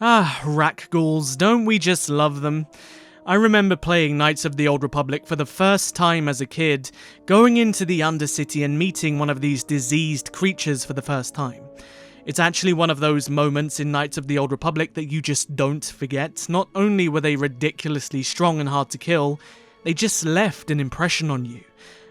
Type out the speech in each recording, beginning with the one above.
Ah, Rakghouls, don't we just love them? I remember playing Knights of the Old Republic for the first time as a kid, going into the Undercity and meeting one of these diseased creatures for the first time. It's actually one of those moments in Knights of the Old Republic that you just don't forget. Not only were they ridiculously strong and hard to kill, they just left an impression on you.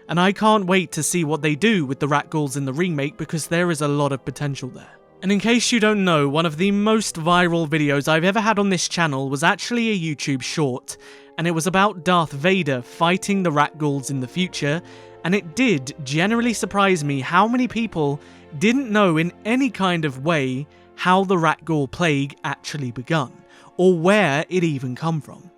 And I can't wait to see what they do with the Rakghouls in the remake because there is a lot of potential there. And in case you don't know, one of the most viral videos I've ever had on this channel was actually a YouTube short, and it was about Darth Vader fighting the Rakghouls in the future, and it did generally surprise me how many people didn't know in any kind of way how the Rakghoul Plague actually begun, or where it even come from.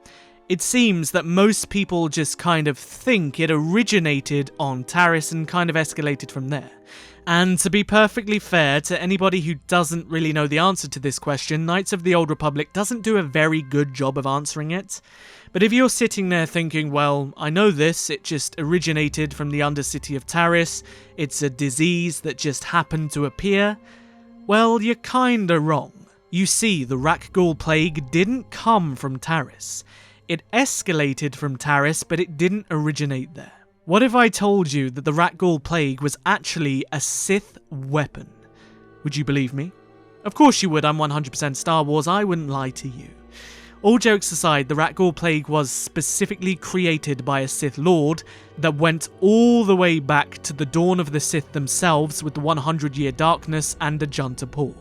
It seems that most people just kind of think it originated on Taris and kind of escalated from there. And to be perfectly fair to anybody who doesn't really know the answer to this question, Knights of the Old Republic doesn't do a very good job of answering it. But if you're sitting there thinking, well, I know this, it just originated from the Undercity of Taris, it's a disease that just happened to appear, well, you're kinda wrong. You see, the Rakghoul Plague didn't come from Taris. It escalated from Taris, but it didn't originate there. What if I told you that the Rakghoul Plague was actually a Sith weapon? Would you believe me? Of course you would, I'm 100% Star Wars, I wouldn't lie to you. All jokes aside, the Rakghoul Plague was specifically created by a Sith Lord that went all the way back to the dawn of the Sith themselves with the 100-year darkness and Ajunta Pall.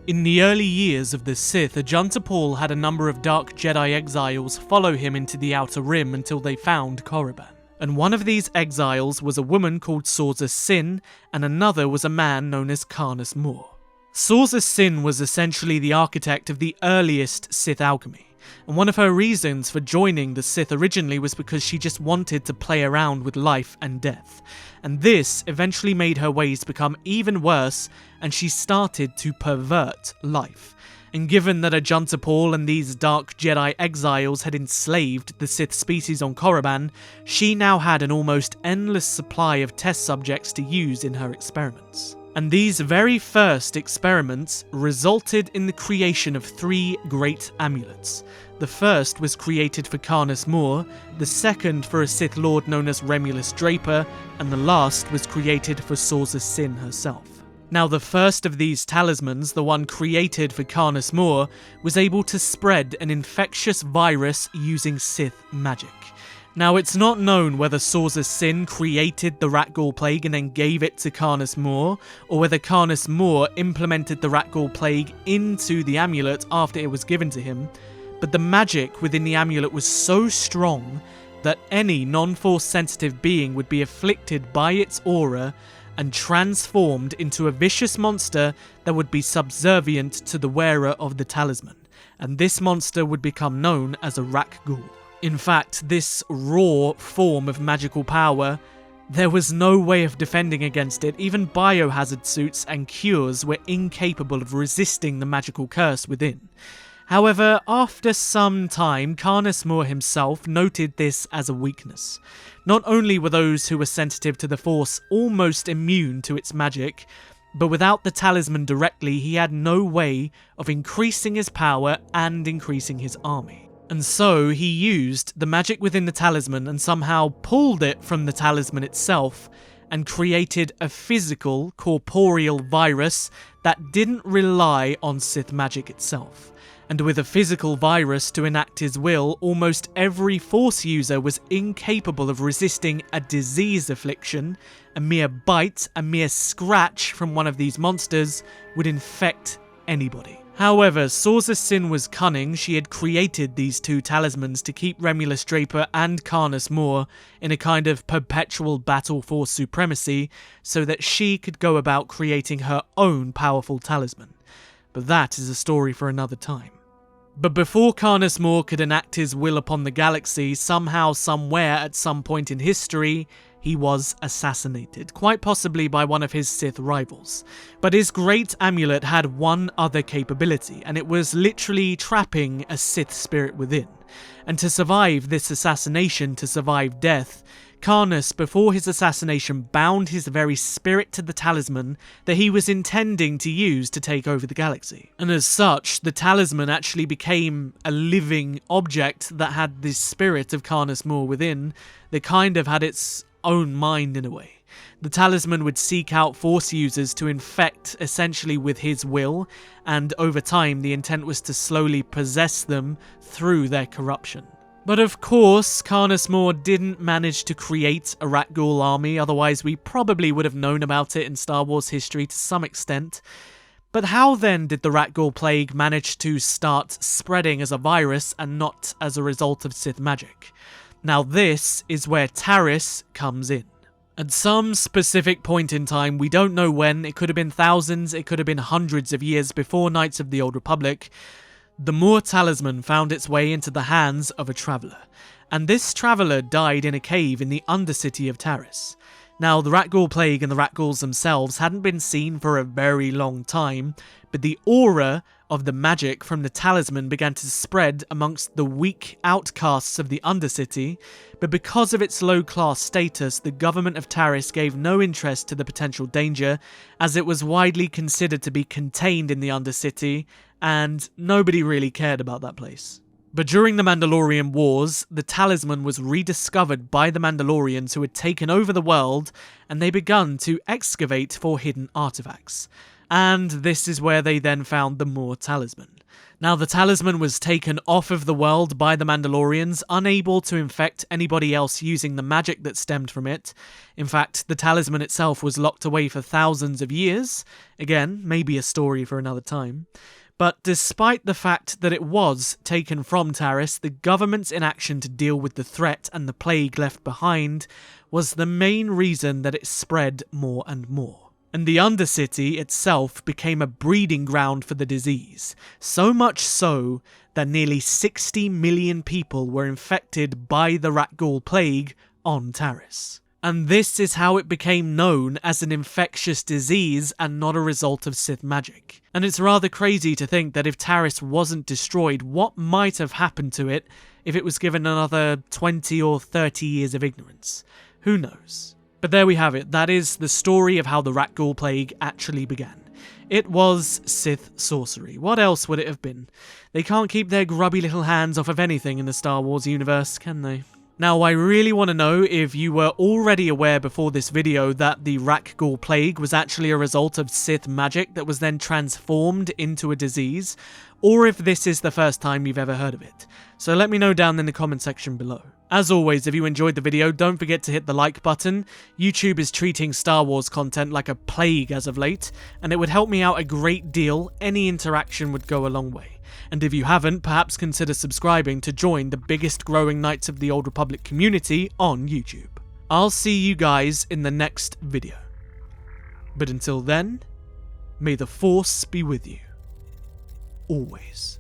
In the early years of the Sith, Ajunta Pall had a number of dark Jedi exiles follow him into the Outer Rim until they found Korriban. And one of these exiles was a woman called Sauzas Sin, and another was a man known as Karness Murr. Sauzas Sin was essentially the architect of the earliest Sith alchemy, and one of her reasons for joining the Sith originally was because she just wanted to play around with life and death, and this eventually made her ways become even worse, and she started to pervert life. And given that Ajunta Pall and these dark Jedi exiles had enslaved the Sith species on Korriban, she now had an almost endless supply of test subjects to use in her experiments. And these very first experiments resulted in the creation of 3 great amulets. The first was created for Karness Murr, the second for a Sith Lord known as Remulus Draper, and the last was created for Sauzas Sin herself. Now, the first of these talismans, the one created for Karness Murr, was able to spread an infectious virus using Sith magic. Now, it's not known whether Sauzas Sin created the Rakghoul Plague and then gave it to Karness Murr, or whether Karness Murr implemented the Rakghoul Plague into the amulet after it was given to him, but the magic within the amulet was so strong that any non-Force sensitive being would be afflicted by its aura and transformed into a vicious monster that would be subservient to the wearer of the talisman, and this monster would become known as a Rakghoul. In fact, this raw form of magical power, there was no way of defending against it. Even biohazard suits and cures were incapable of resisting the magical curse within. However, after some time, Karness Murr himself noted this as a weakness. Not only were those who were sensitive to the Force almost immune to its magic, but without the talisman directly, he had no way of increasing his power and increasing his army. And so he used the magic within the talisman and somehow pulled it from the talisman itself and created a physical, corporeal virus that didn't rely on Sith magic itself. And with a physical virus to enact his will, almost every Force user was incapable of resisting a disease affliction. A mere bite, a mere scratch from one of these monsters would infect anybody. However, Sauzas Sin was cunning. She had created these 2 talismans to keep Remulus Draper and Karness Murr in a kind of perpetual battle for supremacy, so that she could go about creating her own powerful talisman. But that is a story for another time. But before Karness Murr could enact his will upon the galaxy, somehow, somewhere, at some point in history, he was assassinated, quite possibly by one of his Sith rivals. But his great amulet had one other capability, and it was literally trapping a Sith spirit within. And to survive this assassination, to survive death, Karnus, before his assassination, bound his very spirit to the talisman that he was intending to use to take over the galaxy. And as such, the talisman actually became a living object that had this spirit of Karnus Murr within, that kind of had its own mind in a way. The talisman would seek out Force users to infect essentially with his will, and over time the intent was to slowly possess them through their corruption. But of course, Karnus Murr didn't manage to create a Rakghoul army, otherwise we probably would have known about it in Star Wars history to some extent. But how then did the Rakghoul Plague manage to start spreading as a virus and not as a result of Sith magic? Now this is where Taris comes in. At some specific point in time, we don't know when, it could have been thousands, it could have been hundreds of years before Knights of the Old Republic, the Murr Talisman found its way into the hands of a traveller, and this traveller died in a cave in the Undercity of Taris. Now, the Rakghoul Plague and the Rakghouls themselves hadn't been seen for a very long time, but the aura of the magic from the talisman began to spread amongst the weak outcasts of the Undercity, but because of its low-class status, the government of Taris gave no interest to the potential danger, as it was widely considered to be contained in the Undercity, and nobody really cared about that place. But during the Mandalorian Wars, the talisman was rediscovered by the Mandalorians who had taken over the world, and they begun to excavate for hidden artifacts. And this is where they then found the Murr Talisman. Now, the talisman was taken off of the world by the Mandalorians, unable to infect anybody else using the magic that stemmed from it. In fact, the talisman itself was locked away for thousands of years. Again, maybe a story for another time. But despite the fact that it was taken from Taris, the government's inaction to deal with the threat and the plague left behind was the main reason that it spread more and more. And the Undercity itself became a breeding ground for the disease, so much so that nearly 60 million people were infected by the Rakghoul Plague on Taris. And this is how it became known as an infectious disease and not a result of Sith magic. And it's rather crazy to think that if Taris wasn't destroyed, what might have happened to it if it was given another 20 or 30 years of ignorance? Who knows? But there we have it. That is the story of how the Rakghoul Plague actually began. It was Sith sorcery. What else would it have been? They can't keep their grubby little hands off of anything in the Star Wars universe, can they? Now, I really want to know if you were already aware before this video that the Rakghoul Plague was actually a result of Sith magic that was then transformed into a disease, or if this is the first time you've ever heard of it. So let me know down in the comment section below. As always, if you enjoyed the video, don't forget to hit the like button. YouTube is treating Star Wars content like a plague as of late, and it would help me out a great deal. Any interaction would go a long way. And if you haven't, perhaps consider subscribing to join the biggest growing Knights of the Old Republic community on YouTube. I'll see you guys in the next video. But until then, may the Force be with you. Always.